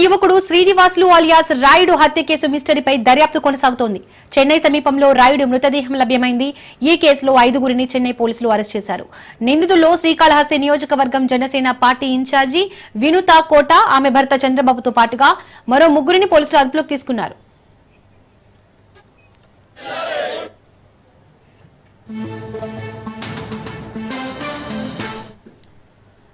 యువకుడు శ్రీనివాసులు అలియాస్ రాయుడు హత్య కేసు మిస్టరీపై దర్యాప్తు కొనసాగుతోంది. చెన్నై సమీపంలో రాయుడు మృతదేహం లభ్యమైంది. ఈ కేసులో 5గురిని చెన్నై పోలీసులు అరెస్ట్ చేశారు. నిందితుల్లో శ్రీకాళహస్తి నియోజకవర్గం జనసేన పార్టీ ఇన్ఛార్జి వినుత కోట, ఆమె భర్త చంద్రబాబుతో పాటుగా మరో 3గురిని పోలీసులు అదుపులోకి తీసుకున్నారు.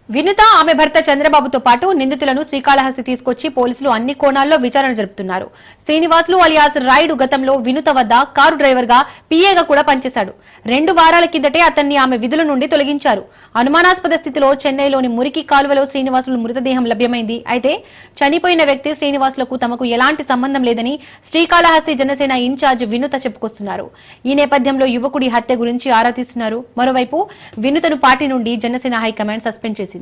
వినుత, ఆమె భర్త చంద్రబాబుతో పాటు నిందితులను శ్రీకాళహస్తి తీసుకొచ్చి పోలీసులు అన్ని కోణాల్లో విచారణ జరుపుతున్నారు. శ్రీనివాసులు అలియాస్ రాయుడు గతంలో వినుత వద్ద కారు డ్రైవర్ గా పిఏగా కూడా పనిచేశాడు. 2 వారాల కిందటే అతన్ని ఆమె విధుల నుండి తొలగించారు. అనుమానాస్పద స్థితిలో చెన్నైలోని మురికి కాలువలో శ్రీనివాసులు మృతదేహం లభ్యమైంది. అయితే చనిపోయిన వ్యక్తి శ్రీనివాసులకు తమకు ఎలాంటి సంబంధం లేదని శ్రీకాళహస్తి జనసేన ఇన్ఛార్జ్ వినుత చెప్పుకొస్తున్నారు. ఈ నేపథ్యంలో యువకుడి హత్య గురించి ఆరా తీస్తున్నారు. మరోవైపు వినుతను పార్టీ నుండి జనసేన హైకమాండ్ సస్పెండ్ చేసింది.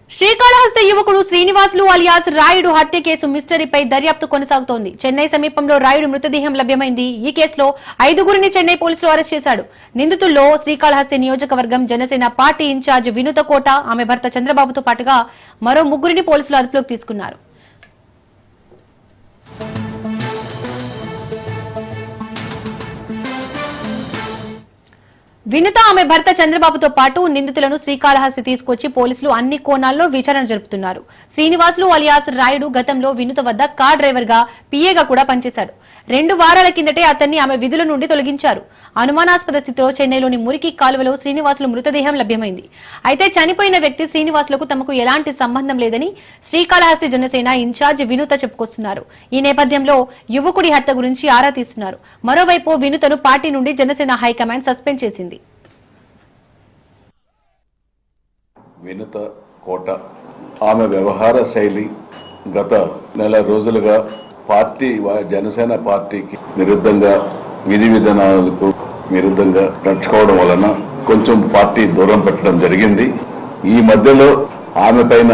శ్రీకాళహస్తి యువకుడు శ్రీనివాసులు అలియాస్ రాయుడు హత్య కేసు మిస్టరీపై దర్యాప్తు కొనసాగుతోంది. చెన్నై సమీపంలో రాయుడు మృతదేహం లభ్యమైంది. ఈ కేసులో 5గురిని చెన్నై పోలీసులు అరెస్ట్ చేశారు. నిందితుల్లో శ్రీకాళహస్తి నియోజకవర్గం జనసేన పార్టీ ఇన్ఛార్జ్ వినుత కోట, ఆమె భర్త చంద్రబాబుతో పాటుగా మరో 3గురిని పోలీసులు అదుపులోకి తీసుకున్నారు. వినుత, ఆమె భర్త చంద్రబాబుతో పాటు నిందితులను శ్రీకాళహస్తి తీసుకొచ్చి పోలీసులు అన్ని కోణాల్లో విచారణ జరుపుతున్నారు. శ్రీనివాసులు అలియాస్ రాయుడు గతంలో వినుత వద్ద కార్ డ్రైవర్ గా పిఏగా కూడా పనిచేశాడు. 2 వారాల కిందటే అతన్ని ఆమె విధుల నుండి తొలగించారు. అనుమానాస్పద స్థితిలో చెన్నైలోని మురికి కాలువలో శ్రీనివాసులు మృతదేహం లభ్యమైంది. అయితే చనిపోయిన వ్యక్తి శ్రీనివాసులకు తమకు ఎలాంటి సంబంధం లేదని శ్రీకాళహస్తి జనసేన ఇన్ఛార్జ్ వినుత చెప్పుకొస్తున్నారు. ఈ నేపథ్యంలో యువకుడి హత్య గురించి ఆరా తీస్తున్నారు. మరోవైపు వినుతను పార్టీ నుండి జనసేన హైకమాండ్ సస్పెండ్ చేసింది. వినుత కోట, ఆమె వ్యవహార శైలి గత నెల రోజులుగా జనసేన పార్టీకి విరుద్ధంగా, విధి విధానాలకు విరుద్ధంగా నడుచుకోవడం వలన కొంచెం పార్టీ దూరం పెట్టడం జరిగింది. ఈ మధ్యలో ఆమె పైన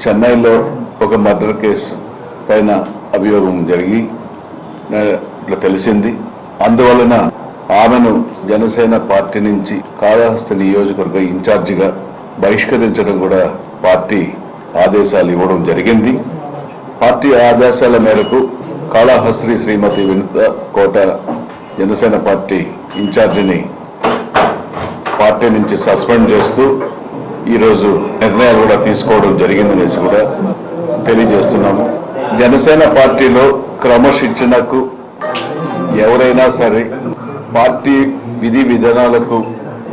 చెన్నైలో ఒక మర్డర్ కేసు పైన అభియోగం జరిగి ఇట్లా తెలిసింది. అందువలన ఆమెను జనసేన పార్టీ నుంచి కాళహస్తి నియోజకవర్గ ఇన్ఛార్జిగా బహిష్కరించడం కూడా పార్టీ ఆదేశాలు ఇవ్వడం జరిగింది. పార్టీ ఆదేశాల మేరకు కాళహస్తి శ్రీమతి వినుత కోట జనసేన పార్టీ ఇన్ఛార్జిని పార్టీ నుంచి సస్పెండ్ చేస్తూ ఈరోజు నిర్ణయాలు కూడా తీసుకోవడం జరిగిందనేసి కూడా తెలియజేస్తున్నాము. జనసేన పార్టీలో క్రమశిక్షణకు ఎవరైనా సరే పార్టీ విధి విధానాలకు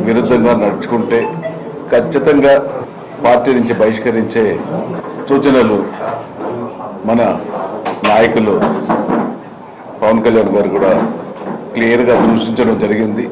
విరుద్ధంగా నడుచుకుంటే ఖచ్చితంగా పార్టీ నుంచి బహిష్కరించే సూచనలు మన నాయకులు పవన్ కళ్యాణ్ గారు కూడా క్లియర్గా సూచించడం జరిగింది.